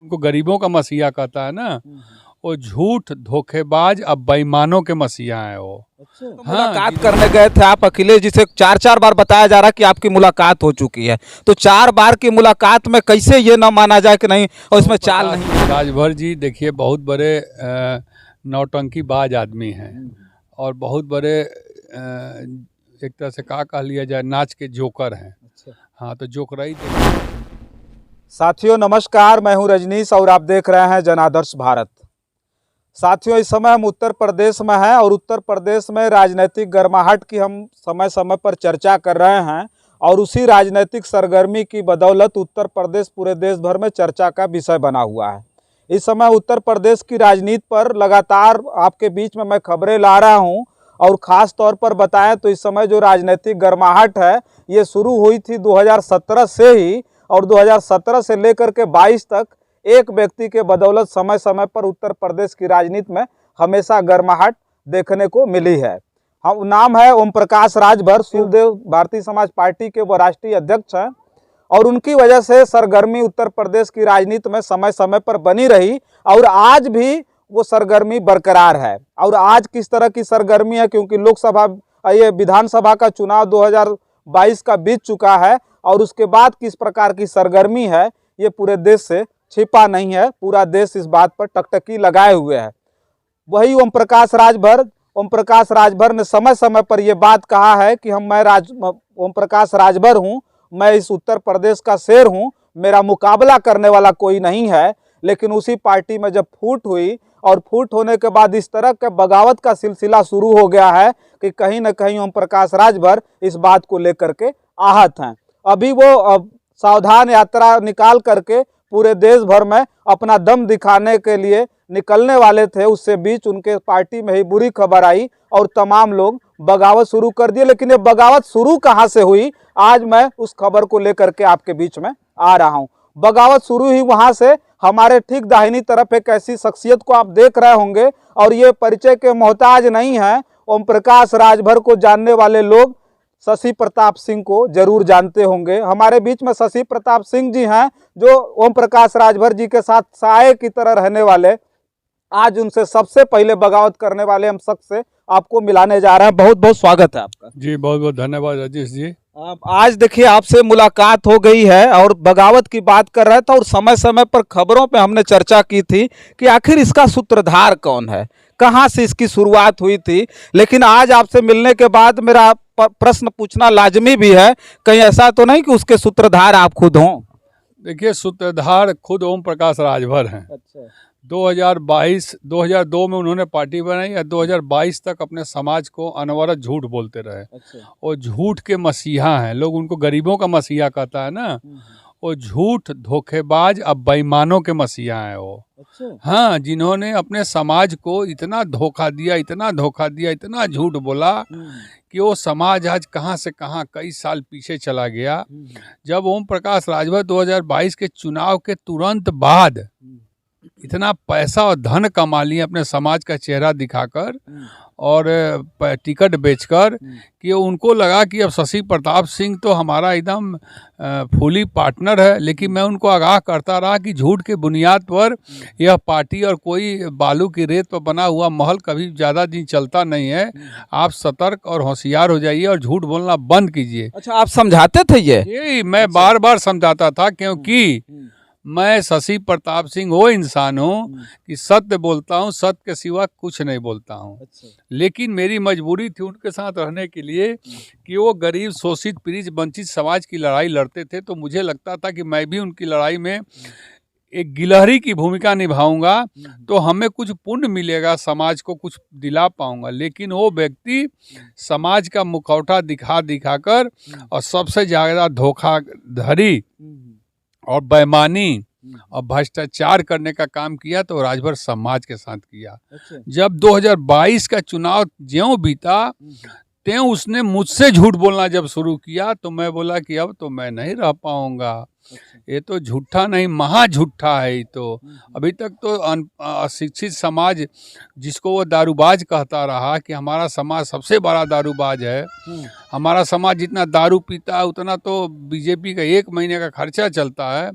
उनको गरीबों का मसीहा कहता है ना, वो झूठ धोखेबाज अब बेईमानों के मसीहा है वो। अच्छा। हाँ, मुलाकात करने गए थे आप अखिलेश जी से, 4 बार बताया जा रहा है कि आपकी मुलाकात हो चुकी है, तो 4 बार की मुलाकात में कैसे ये ना माना जाए कि नहीं और इसमें चाल नहीं? राजभर जी देखिए बहुत बड़े नौटंकीबाज आदमी हैं और बहुत बड़े एक तरह से कहा लिया जाए नाच के जोकर हैं। हाँ, तो जोकराई साथियों नमस्कार, मैं हूं रजनीश और आप देख रहे हैं जनादर्श भारत। साथियों इस समय हम उत्तर प्रदेश में हैं और उत्तर प्रदेश में राजनीतिक गर्माहट की हम समय समय पर चर्चा कर रहे हैं और उसी राजनीतिक सरगर्मी की बदौलत उत्तर प्रदेश पूरे देश भर में चर्चा का विषय बना हुआ है। इस समय उत्तर प्रदेश की राजनीति पर लगातार आपके बीच में मैं खबरें ला रहा हूं और ख़ास तौर पर बताएं तो इस समय जो राजनीतिक गर्माहट है ये शुरू हुई थी 2017 से ही, और 2017 से लेकर के 22 तक एक व्यक्ति के बदौलत समय समय पर उत्तर प्रदेश की राजनीति में हमेशा गर्माहट देखने को मिली है। हम नाम है ओम प्रकाश राजभर, शिवदेव भारतीय समाज पार्टी के वो राष्ट्रीय अध्यक्ष हैं और उनकी वजह से सरगर्मी उत्तर प्रदेश की राजनीति में समय समय पर बनी रही और आज भी वो सरगर्मी बरकरार है। और आज किस तरह की सरगर्मी है, क्योंकि लोकसभा ये विधानसभा का चुनाव 2022 का बीत चुका है और उसके बाद किस प्रकार की सरगर्मी है ये पूरे देश से छिपा नहीं है, पूरा देश इस बात पर टकटकी लगाए हुए है। वही ओम प्रकाश राजभर ने समय समय पर यह बात कहा है कि मैं ओम प्रकाश राजभर हूं, मैं इस उत्तर प्रदेश का शेर हूं, मेरा मुकाबला करने वाला कोई नहीं है। लेकिन उसी पार्टी में जब फूट हुई और फूट होने के बाद इस तरह के बगावत का सिलसिला शुरू हो गया है कि कहीं न कहीं ओम प्रकाश राजभर इस बात को लेकर के आहत हैं। अभी वो सावधान यात्रा निकाल करके पूरे देश भर में अपना दम दिखाने के लिए निकलने वाले थे, उससे बीच उनके पार्टी में ही बुरी खबर आई और तमाम लोग बगावत शुरू कर दिए। लेकिन ये बगावत शुरू कहाँ से हुई, आज मैं उस खबर को लेकर के आपके बीच में आ रहा हूँ। बगावत शुरू हुई वहाँ से, हमारे ठीक दाहिनी तरफ एक ऐसी शख्सियत को आप देख रहे होंगे और ये परिचय के मोहताज नहीं है। ओम प्रकाश राजभर को जानने वाले लोग शशि प्रताप सिंह को जरूर जानते होंगे। हमारे बीच में शशि प्रताप सिंह जी हैं जो ओम प्रकाश राजभर जी के साथ साए की तरह रहने वाले, आज उनसे सबसे पहले बगावत करने वाले हम शख्स से आपको मिलाने जा रहे हैं। बहुत बहुत स्वागत है आपका। जी बहुत बहुत धन्यवाद राजेश जी। आज देखिए आपसे मुलाकात हो गई है और बगावत की बात कर रहे थे और समय समय पर खबरों पे हमने चर्चा की थी कि आखिर इसका सूत्रधार कौन है, कहाँ से इसकी शुरुआत हुई थी। लेकिन आज आपसे मिलने के बाद मेरा प्रश्न पूछना लाजमी भी है, कहीं ऐसा तो नहीं कि उसके सूत्रधार आप खुद हों? देखिए सूत्रधार खुद ओम प्रकाश राजभर हैं। अच्छा। 2002 में उन्होंने पार्टी बनाई और 2022 तक अपने समाज को अनवरत झूठ बोलते रहे। अच्छा। और झूठ के मसीहा हैं लोग, उनको गरीबों का मसीहा कहता है ना, वो झूठ धोखेबाज अब बेईमानों के मसीहा हैं वो। अच्छा। हाँ, जिन्होंने अपने समाज को इतना धोखा दिया, इतना झूठ बोला कि वो समाज आज कहाँ से कहाँ कई साल पीछे चला गया। जब ओम प्रकाश राजभर 2022 के चुनाव के तुरंत बाद इतना पैसा और धन कमा लिए अपने समाज का चेहरा दिखाकर और टिकट बेचकर कि उनको लगा कि अब शशि प्रताप सिंह तो हमारा एकदम फुली पार्टनर है। लेकिन मैं उनको आगाह करता रहा कि झूठ के बुनियाद पर यह पार्टी और कोई बालू की रेत पर बना हुआ महल कभी ज़्यादा दिन चलता नहीं है। आप सतर्क और होशियार हो जाइए और झूठ बोलना बंद कीजिए। अच्छा, आप समझाते थे ये मैं बार बार समझाता था, क्योंकि मैं शशि प्रताप सिंह वो इंसान हूँ कि सत्य बोलता हूँ, सत्य के सिवा कुछ नहीं बोलता हूँ। अच्छा। लेकिन मेरी मजबूरी थी उनके साथ रहने के लिए कि वो गरीब शोषित पीड़ित वंचित समाज की लड़ाई लड़ते थे, तो मुझे लगता था कि मैं भी उनकी लड़ाई में एक गिलहरी की भूमिका निभाऊंगा तो हमें कुछ पुण्य मिलेगा, समाज को कुछ दिला पाऊंगा। लेकिन वो व्यक्ति समाज का मुखौटा दिखाकर और सबसे ज़्यादा धोखाधड़ी और बेईमानी और भ्रष्टाचार करने का काम किया तो राजभर समाज के साथ किया। अच्छा। जब 2022 का चुनाव ज्यों बीता त्यों उसने मुझसे झूठ बोलना जब शुरू किया तो मैं बोला कि अब तो मैं नहीं रह पाऊंगा। ये तो झूठा नहीं, महा झूठा है ये तो। अभी तक तो अशिक्षित समाज जिसको वो दारूबाज कहता रहा कि हमारा समाज सबसे बड़ा दारूबाज है, हमारा समाज जितना दारू पीता है उतना तो बीजेपी का 1 महीने का खर्चा चलता है,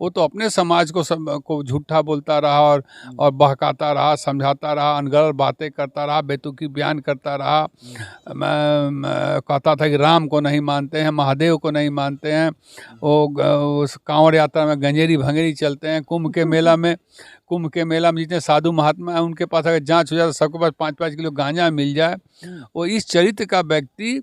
वो तो अपने समाज को झूठा बोलता रहा और बहकाता रहा, समझाता रहा, अनगढ़ बातें करता रहा, बेतुकी बयान करता रहा। कहता था कि राम को नहीं मानते हैं, महादेव को नहीं मानते हैं, वो कांवड़ यात्रा में गंजेरी भंगेरी चलते हैं, कुंभ के मेला में जितने साधु महात्मा हैं उनके पास अगर जांच हो जाए तो सबके पास 5-5 किलो गांजा मिल जाए। वो इस चरित्र का व्यक्ति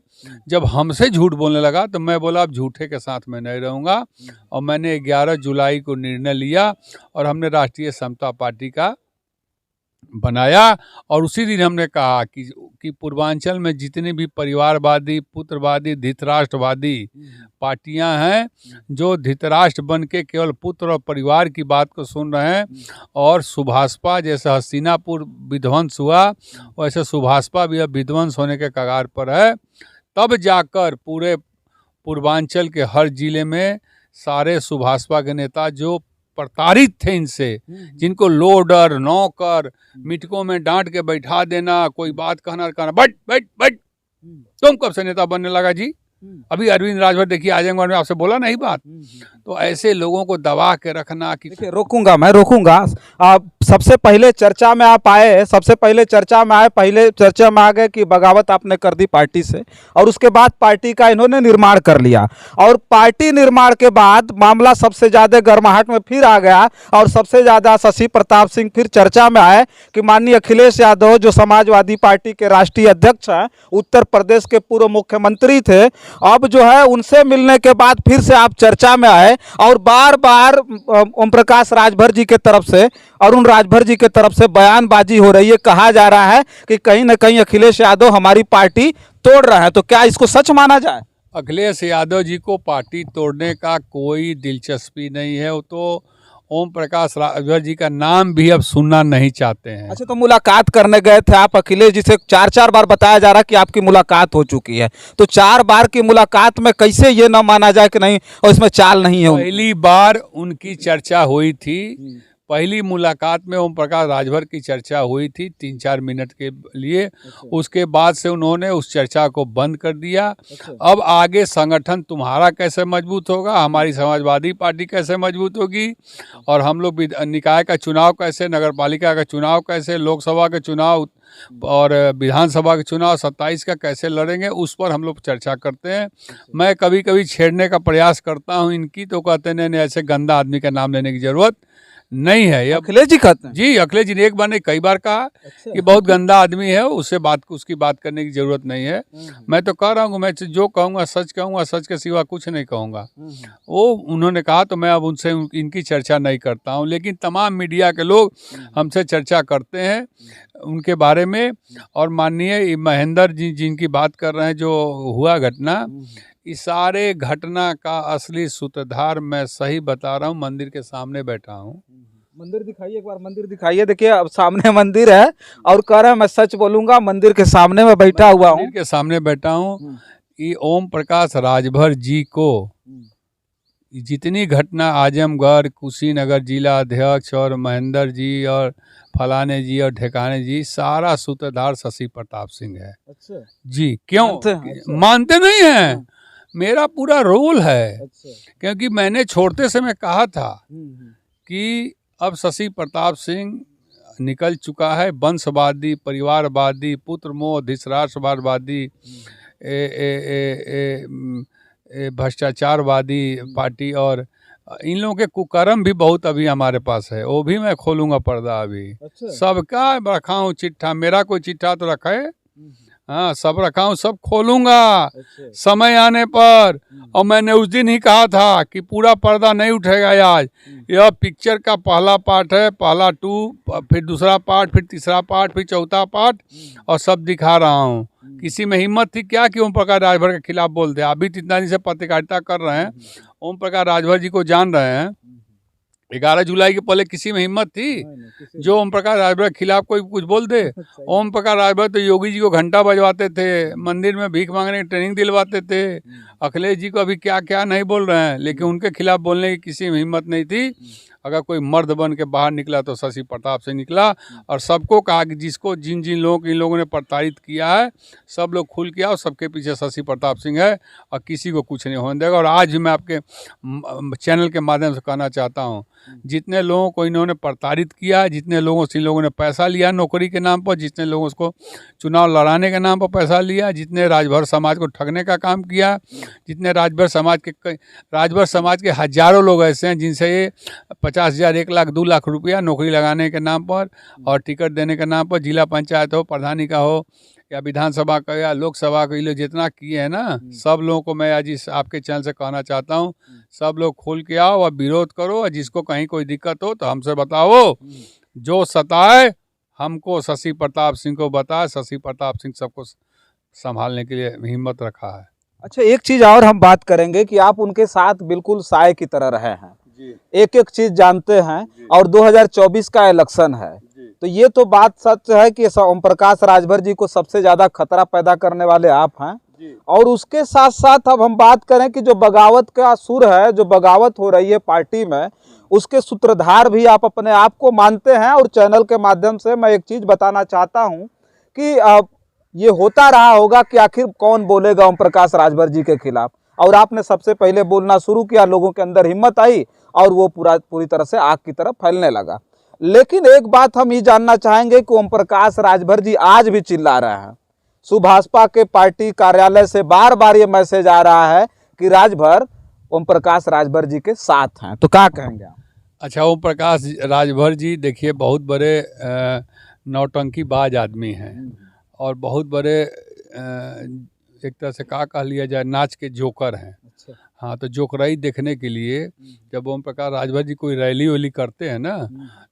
जब हमसे झूठ बोलने लगा तो मैं बोला अब झूठे के साथ मैं नहीं रहूँगा, और मैंने 11 जुलाई को निर्णय लिया और हमने राष्ट्रीय समता पार्टी का बनाया। और उसी दिन हमने कहा कि पूर्वांचल में जितने भी परिवारवादी, पुत्रवादी, धृतराष्ट्रवादी पार्टियां हैं, जो धृतराष्ट्र बन के केवल पुत्र और परिवार की बात को सुन रहे हैं, और सुभाषपा जैसे हस्तिनापुर विध्वंस हुआ वैसे सुभाषपा भी अब विध्वंस होने के कगार पर है, तब जाकर पूरे पूर्वांचल के हर जिले में सारे सुभाषपा के नेता जो प्रताड़ित थे इनसे, जिनको लोडर नौकर मिटकों में डांट के बैठा देना, कोई बात कहना बैठ तुम कब से नेता बनने लगा जी, अभी अरविंद राजभर देखिए आजमगढ़ में आपसे बोला नहीं बात। तो ऐसे लोगों को दबा के रखना कि मैं रोकूंगा। सबसे पहले चर्चा में आप आए, पहले चर्चा में आ गए कि बगावत आपने कर दी पार्टी से, और उसके बाद पार्टी का इन्होंने निर्माण कर लिया, और पार्टी निर्माण के बाद मामला सबसे ज़्यादा गर्माहट में फिर आ गया, और सबसे ज़्यादा शशि प्रताप सिंह फिर चर्चा में आए कि माननीय अखिलेश यादव जो समाजवादी पार्टी के राष्ट्रीय अध्यक्ष हैं, उत्तर प्रदेश के पूर्व मुख्यमंत्री थे, अब जो है उनसे मिलने के बाद फिर से आप चर्चा में आए, और बार बार ओम प्रकाश राजभर जी के तरफ से, अरुण राजभर जी के तरफ से बयानबाजी हो रही है, कहा जा रहा है कि कहीं ना कहीं अखिलेश यादव हमारी पार्टी तोड़ रहा है, तो क्या इसको सच माना जाए? अखिलेश यादव जी को पार्टी तोड़ने का कोई दिलचस्पी नहीं है, वो तो ओम प्रकाश राजभर जी का नाम भी अब सुनना नहीं चाहते हैं। अच्छा, तो मुलाकात करने गए थे आप अखिलेश जी से, 4 बार बताया जा रहा है कि आपकी मुलाकात हो चुकी है, तो 4 बार की मुलाकात में कैसे ये ना माना जाए कि नहीं और इसमें चाल नहीं है? पहली बार उनकी चर्चा हुई थी, पहली मुलाकात में ओम प्रकाश राजभर की चर्चा हुई थी 3-4 मिनट के लिए, उसके बाद से उन्होंने उस चर्चा को बंद कर दिया। अब आगे संगठन तुम्हारा कैसे मजबूत होगा, हमारी समाजवादी पार्टी कैसे मजबूत होगी, और हम लोग निकाय का चुनाव कैसे, नगरपालिका का चुनाव कैसे, लोकसभा के चुनाव और विधानसभा के चुनाव 27 का कैसे लड़ेंगे, उस पर हम लोग चर्चा करते हैं। मैं कभी कभी छेड़ने का प्रयास करता हूं इनकी, तो कहते नहीं ऐसे गंदा आदमी का नाम लेने की जरूरत नहीं है। ये अखिलेश जी कहते हैं? जी, अखिलेश जी ने एक बार नहीं कई बार कहा कि बहुत गंदा आदमी है, उसकी बात करने की जरूरत नहीं है। मैं तो कह रहा हूँ, मैं जो कहूँगा सच कहूँगा, सच के सिवा कुछ नहीं कहूँगा। वो उन्होंने कहा तो मैं अब उनसे इनकी चर्चा नहीं करता हूँ, लेकिन तमाम मीडिया के लोग हमसे चर्चा करते हैं उनके बारे में। और माननीय महेंद्र जी जिनकी बात कर रहे हैं, जो हुआ घटना, इस सारे घटना का असली सूत्रधार मैं सही बता रहा हूँ, मंदिर के सामने बैठा हूँ। मंदिर दिखाइए, एक बार मंदिर दिखाइए। देखिए अब सामने मंदिर है और कह रहे हैं मैं सच बोलूंगा, मंदिर के सामने मैं बैठा हुआ हूँ। मंदिर के सामने बैठा हूँ। ये ओम प्रकाश राजभर जी को जितनी घटना आजमगढ़, कुशीनगर जिला अध्यक्ष और महेंद्र जी और फलाने जी और ठेकाने जी, सारा सूत्रधार शशि प्रताप सिंह है। अच्छा जी, क्यों मानते नहीं हैं? मेरा पूरा रोल है। क्योंकि मैंने छोड़ते समय कहा था कि अब शशि प्रताप सिंह निकल चुका है, वंशवादी, परिवारवादी, पुत्र मोह, धृतराष्ट्रवादी, भ्रष्टाचारवादी पार्टी, और इन लोगों के कुकर्म भी बहुत अभी हमारे पास है, वो भी मैं खोलूंगा पर्दा अभी। सबका रखा हूँ चिट्ठा, मेरा कोई चिट्ठा तो रखा है? हाँ, सब रखा हूँ, सब खोलूंगा समय आने पर। और मैंने उस दिन ही कहा था कि पूरा पर्दा नहीं उठेगा आज। यह पिक्चर का पहला पार्ट है, पहला 2, फिर दूसरा पार्ट, फिर तीसरा पार्ट, फिर चौथा पार्ट, और सब दिखा रहा हूँ। किसी में हिम्मत थी क्या कि ओम प्रकाश राजभर के खिलाफ बोलते? अभी इतना दिन से पत्रकारिता कर रहे हैं, ओम प्रकाश राजभर जी को जान रहे हैं, 11 जुलाई के पहले किसी में हिम्मत थी जो ओम प्रकाश राजभर के खिलाफ कोई कुछ बोल दे? ओम प्रकाश राजभर तो योगी जी को घंटा बजवाते थे, मंदिर में भीख मांगने की ट्रेनिंग दिलवाते थे। अखिलेश जी को अभी क्या क्या नहीं बोल रहे हैं, लेकिन उनके खिलाफ बोलने की किसी में हिम्मत नहीं थी। अगर कोई मर्द बन के बाहर निकला तो शशि प्रताप सिंह निकला, और सबको कहा कि जिसको जिन जिन लोगों इन लोगों ने प्रताड़ित किया है सब लोग खुल के आओ, सबके पीछे शशि प्रताप सिंह है और किसी को कुछ नहीं होने देगा। और आज भी मैं आपके चैनल के माध्यम से कहना चाहता हूँ, जितने लोगों को इन्होंने प्रताड़ित किया, जितने लोगों से इन लोगों ने पैसा लिया नौकरी के नाम पर, जितने लोगों को चुनाव लड़ाने के नाम पर पैसा लिया, जितने राजभर समाज को ठगने का काम किया, जितने राजभर समाज के हजारों लोग ऐसे हैं जिनसे ये 50,000, 1 लाख, 2 लाख रुपया नौकरी लगाने के नाम पर और टिकट देने के नाम पर, जिला पंचायत हो, प्रधानी का हो या विधानसभा का या लोकसभा का, ये लोग जितना किए हैं ना, सब लोगों को मैं आज इस आपके चैनल से कहना चाहता हूँ, सब लोग खुल के आओ और विरोध करो। और जिसको कहीं कोई दिक्कत हो तो हमसे बताओ, जो सताए हमको शशि प्रताप सिंह को बताए। शशि प्रताप सिंह सबको संभालने के लिए हिम्मत रखा है। अच्छा, एक चीज और हम बात करेंगे कि आप उनके साथ बिल्कुल साए की तरह रहे हैं, एक एक चीज जानते हैं, और 2024 का इलेक्शन है, तो ये तो बात सच है कि ओम प्रकाश राजभर जी को सबसे ज्यादा खतरा पैदा करने वाले आप हैं। और उसके साथ साथ अब हम बात करें कि जो बगावत का सुर है, जो बगावत हो रही है पार्टी में, उसके सूत्रधार भी आप अपने आप को मानते हैं। और चैनल के माध्यम से मैं एक चीज बताना चाहता हूं कि ये होता रहा होगा कि आखिर कौन बोलेगा ओम प्रकाश राजभर जी के खिलाफ, और आपने सबसे पहले बोलना शुरू किया, लोगों के अंदर हिम्मत आई और वो पूरी तरह से आग की तरफ फैलने लगा। लेकिन एक बात हम ये जानना चाहेंगे कि ओम प्रकाश राजभर जी आज भी चिल्ला रहे हैं। सुभाषपा के पार्टी कार्यालय से बार बार ये मैसेज आ रहा है कि राजभर ओम प्रकाश राजभर जी के साथ हैं, तो क्या कहेंगे आप? अच्छा, ओम प्रकाश राजभर जी देखिए बहुत बड़े नौटंकीबाज आदमी हैं और बहुत बड़े एक तरह से कह लिया जाए नाच के जोकर हैं। हाँ, तो जोकराई देखने के लिए जब ओम प्रकाश राजभर जी कोई रैली वैली करते हैं ना,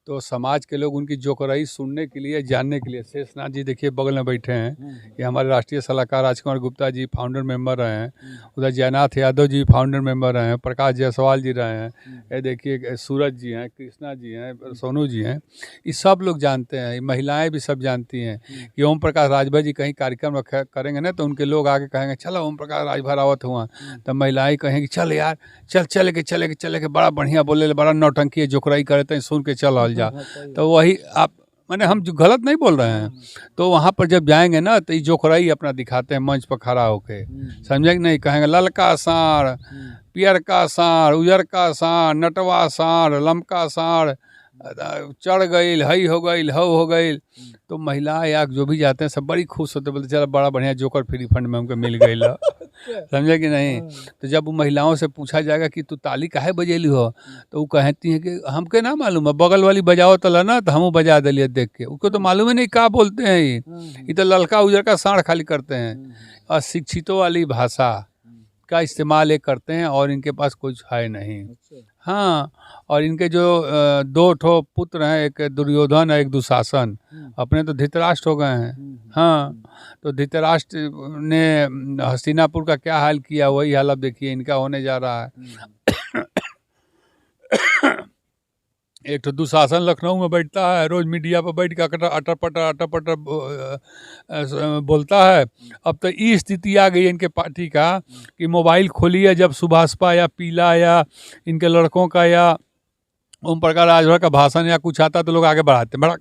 तो समाज के लोग उनकी जोकराई सुनने के लिए, जानने के लिए, शेषनाथ जी देखिए बगल में बैठे हैं, ये हमारे राष्ट्रीय सलाहकार राजकुमार गुप्ता जी फाउंडर मेंबर रहे हैं, उधर जयनाथ यादव जी फाउंडर मेंबर रहे हैं, प्रकाश जायसवाल जी रहे हैं, ये देखिए सूरज जी हैं, कृष्णा जी हैं, सोनू जी हैं, ये सब लोग जानते हैं, महिलाएँ भी सब जानती हैं कि ओम प्रकाश राजभर जी कहीं कार्यक्रम करेंगे ना, तो उनके लोग आके कहेंगे चलो ओम प्रकाश राजभर आवत हुआ, तब महिलाएँ कहेंगे चल यार, चल के बड़ा बढ़िया बोले, बड़ा नौटंकी है, जोकराई करते हैं, सुन के चल जा। तो वही आप मैंने हम जो गलत नहीं बोल रहे हैं, तो वहाँ पर जब जाएंगे ना तो ये जोकराई अपना दिखाते हैं मंच पर खड़ा होके, समझे कि नहीं? कहेंगे ललका साँड़, पियर का साँड़, उजर का साँड़, नटवा साँड़, लमका साँड़, चढ़ गई, हई हो गई, हव हो गई। तो महिला या जो भी जाते हैं सब बड़ी खुश होते, बोलते चलो बड़ा बढ़िया जोकर फ्री फंड में हमको मिल गई, समझे कि नहीं? तो जब वो महिलाओं से पूछा जाएगा कि तू ताली काहे बजेली हो, तो वो कहती हैं कि हमके ना मालूम है, बगल वाली बजाओ तो ना, तो हम बजा दिलिए देख के, उसको तो मालूम ही नहीं क्या बोलते हैं, ये तो ललका उजर का साँड़ खाली करते हैं। अशिक्षितों वाली भाषा का इस्तेमाल ये करते हैं और इनके पास कुछ है नहीं। हाँ, और इनके जो 2 ठो पुत्र हैं, एक दुर्योधन है, एक दुशासन, अपने तो धृतराष्ट्र हो गए हैं। हाँ, तो धृतराष्ट्र ने हस्तिनापुर का क्या हाल किया, वही हाल अब देखिए इनका होने जा रहा है। एक तो दुशासन लखनऊ में बैठता है, रोज मीडिया पर बैठ के अटर पटर बोलता है। अब तो ये स्थिति आ गई इनके पार्टी का कि मोबाइल खोलिए, जब सुभाषपा या पीला या इनके लड़कों का या ओम प्रकाश राजभर का भाषण या कुछ आता तो लोग आगे बढ़ाते, बड़ा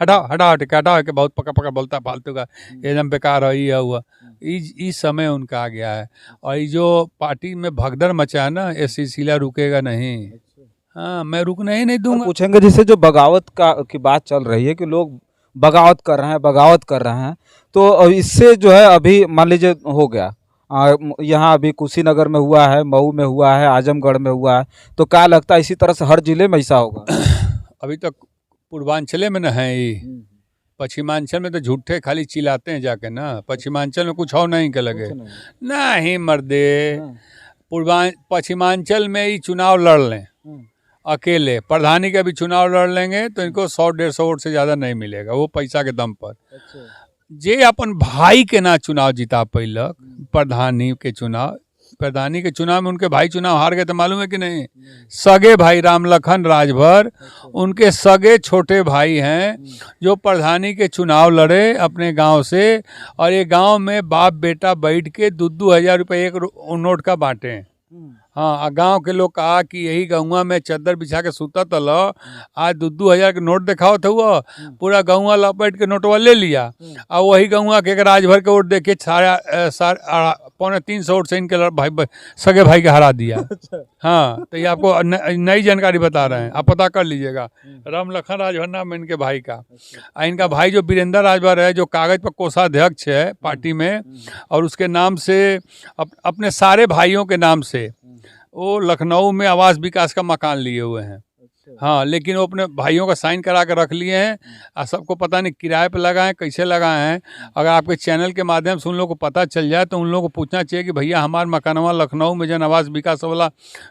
हटाओ के बहुत पका बोलता फालतू का, एकदम बेकार है, ये हुआ। इस समय उनका आ गया है, और ये जो पार्टी में भगदड़ मचा है ना, ये सिलसिला रुकेगा नहीं। हाँ, मैं रुकने ही नहीं दूंगा। पूछेंगे जैसे जो बगावत की बात चल रही है कि लोग बगावत कर रहे हैं, तो इससे जो है अभी मान लीजिए हो गया, यहाँ अभी कुशीनगर में हुआ है, मऊ में हुआ है, आजमगढ़ में हुआ है, तो क्या लगता है इसी तरह से हर जिले में ऐसा होगा? अभी तक पूर्वांचल में न है, पश्चिमांचल में तो झूठे खाली चिल्लाते हैं जाके ना, पश्चिमांचल में कुछ और नहीं के लगे नहीं मर्दे। पश्चिमांचल में ही चुनाव लड़ लें अकेले, प्रधानी का भी चुनाव लड़ लेंगे तो इनको 100-150 वोट से ज़्यादा नहीं मिलेगा, वो पैसा के दम पर। जे अपन भाई के ना चुनाव जिता पैलक, प्रधानी के चुनाव प्रधानी के चुनाव में उनके भाई चुनाव हार गए, तो मालूम है कि नहीं? सगे भाई राम लखन राजभर, उनके सगे छोटे भाई हैं जो प्रधानी के चुनाव लड़े अपने गांव से, और ये गांव में बाप बेटा बैठ के 2-2 हज़ार रुपये एक नोट का बांटे। हाँ, गांव के लोग कहा कि यही गौवा में चद्दर बिछा के सूता तल, आज 2-2 हज़ार के नोट दिखाओ था, वो पूरा गौवा लपेट के नोटवा ले लिया, और वही गौवा के राजभर के वोट देके 350 वोट से इनके भाई सगे भाई के हरा दिया। हाँ, तो ये आपको नई जानकारी बता रहे हैं, आप पता कर लीजिएगा। राम लखन राजभर नाम है इनके भाई का। इनका भाई जो वीरेंद्र राजभर है, जो कागज पर कोषाध्यक्ष है पार्टी में, और उसके नाम से अपने सारे भाइयों के नाम से वो लखनऊ में आवास विकास का मकान लिए हुए हैं। हाँ, लेकिन वो अपने भाइयों का साइन करा कर रख लिए हैं, और सबको पता नहीं किराए पे लगाएं कैसे लगाए हैं। अगर आपके चैनल के माध्यम से उन लोगों को पता चल जाए तो उन लोगों को पूछना चाहिए कि भैया हमारा मकानवा लखनऊ में जन आवास विकास वाला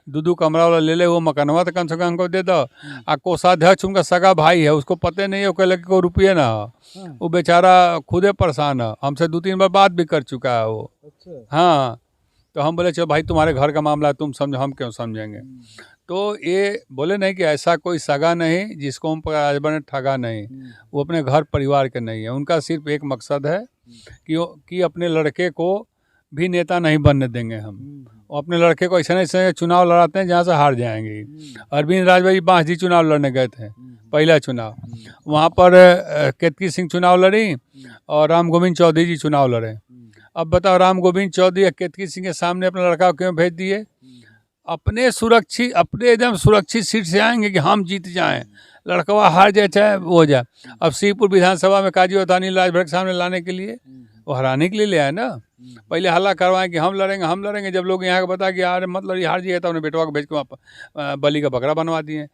2-2 कमरा वाला ले ले, वो मकानवा तो कम से कम हमको दे दो। आ कोषाध्यक्ष उनका सगा भाई है, उसको पते नहीं है, वो कहले कोई रुपये ना हो, वो बेचारा खुदे परेशान है, हमसे 2-3 बार बात भी कर चुका है वो। हाँ, तो हम बोले चलो भाई तुम्हारे घर का मामला है, तुम समझो, हम क्यों समझेंगे। तो ये बोले नहीं कि ऐसा कोई सगा नहीं जिसको ओम प्रकाश राजभर ने ठगा नहीं, वो अपने घर परिवार के नहीं है। उनका सिर्फ एक मकसद है कि अपने लड़के को भी नेता नहीं बनने देंगे हम। वो अपने लड़के को ऐसे चुनाव लड़ाते हैं जहाँ से हार जाएंगे। अरविंद राजभर बांसडी चुनाव लड़ने गए थे, पहला चुनाव, वहाँ पर केतकी सिंह चुनाव लड़ी और राम गोविंद चौधरी जी चुनाव लड़े। अब बताओ, राम गोविंद चौधरी या केतकी सिंह के सामने अपने लड़का को क्यों भेज दिए? अपने एकदम सुरक्षित सीट से आएंगे कि हम जीत जाएं, लड़कवा हार जाए चाहे हो जाए। अब श्रीपुर विधानसभा में काजी अनिल राजभर के सामने लाने के लिए, वो हराने के लिए ले आए ना। पहले हल्ला करवाएं कि हम लड़ेंगे, जब लोग यहाँ का बता कि यार मतलब ये हार जाइए, तो अपने बेटवा को भेज के वहाँ बलि का बकरा बनवा दिए।